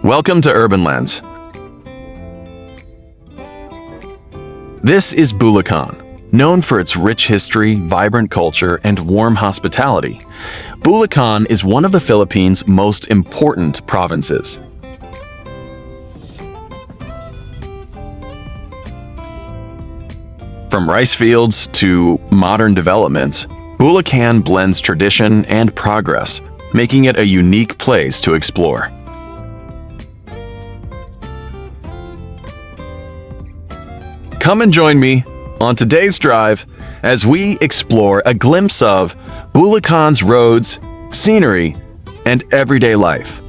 Welcome to Urban Lens. This is Bulacan, known for its rich history, vibrant culture, and warm hospitality. Bulacan is one of the Philippines' most important provinces. From rice fields to modern developments, Bulacan blends tradition and progress, making it a unique place to explore. Come and join me on today's drive as we explore a glimpse of Bulacan's roads, scenery, and everyday life.